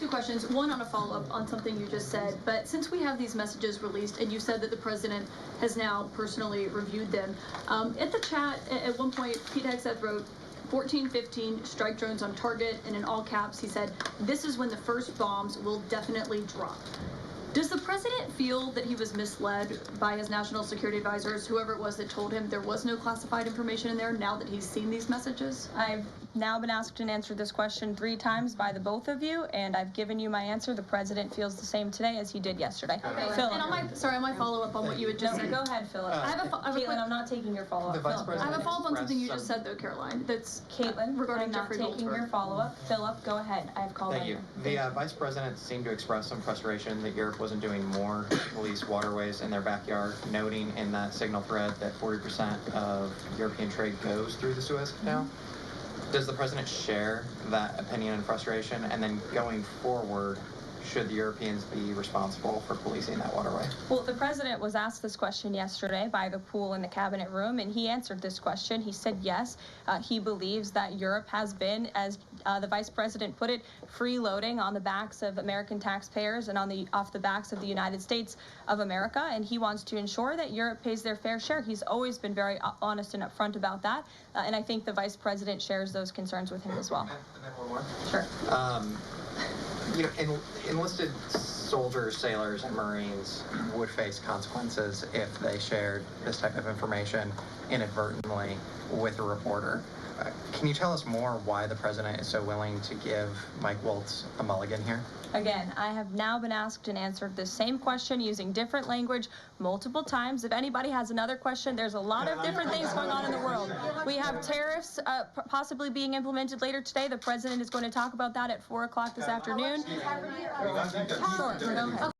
two questions. One on a follow-up on something you just said, but since we have these messages released and you said that the president has now personally reviewed them, at the chat at one point Pete Hegseth wrote 14-15 strike drones on target, and in all caps he said, "This is when the first bombs will definitely drop." Does the president feel that he was misled by his national security advisors, whoever it was that told him there was no classified information in there, now that he's seen these messages? I've now been asked and answered this question 3 times by the both of you, and I've given you my answer. The president feels the same today as he did yesterday. Okay. Philip. And on my follow-up on what you had just said. Go ahead, Philip. Kaitlan, I'm not taking your follow-up. I have a follow-up on something you just said, though, Caroline. That's Kaitlan, regarding I'm not Jeffrey taking Goldsberg. your follow-up. Philip, go ahead. I have called on you. Thank you. The vice president seemed to express some frustration that Europe wasn't doing more to police waterways in their backyard, noting in that signal thread that 40% of European trade goes through the Suez Canal. Does the president share that opinion and frustration? And then going forward, should the Europeans be responsible for policing that waterway? Well, the president was asked this question yesterday by the pool in the cabinet room, and he answered this question. He said yes, he believes that Europe has been, as the vice president put it, freeloading on the backs of American taxpayers and off the backs of the United States of America, and he wants to ensure that Europe pays their fair share. He's always been very honest and upfront about that, and I think the vice president shares those concerns with him as well. And then one more. Sure. You know, enlisted soldiers, sailors, and Marines would face consequences if they shared this type of information inadvertently with a reporter. Can you tell us more why the president is so willing to give Mike Waltz a mulligan here? Again, I have now been asked and answered the same question using different language multiple times. If anybody has another question, there's a lot of different things going on in the world. We have tariffs possibly being implemented later today. The president is going to talk about that at 4 o'clock this afternoon. Sure, go ahead.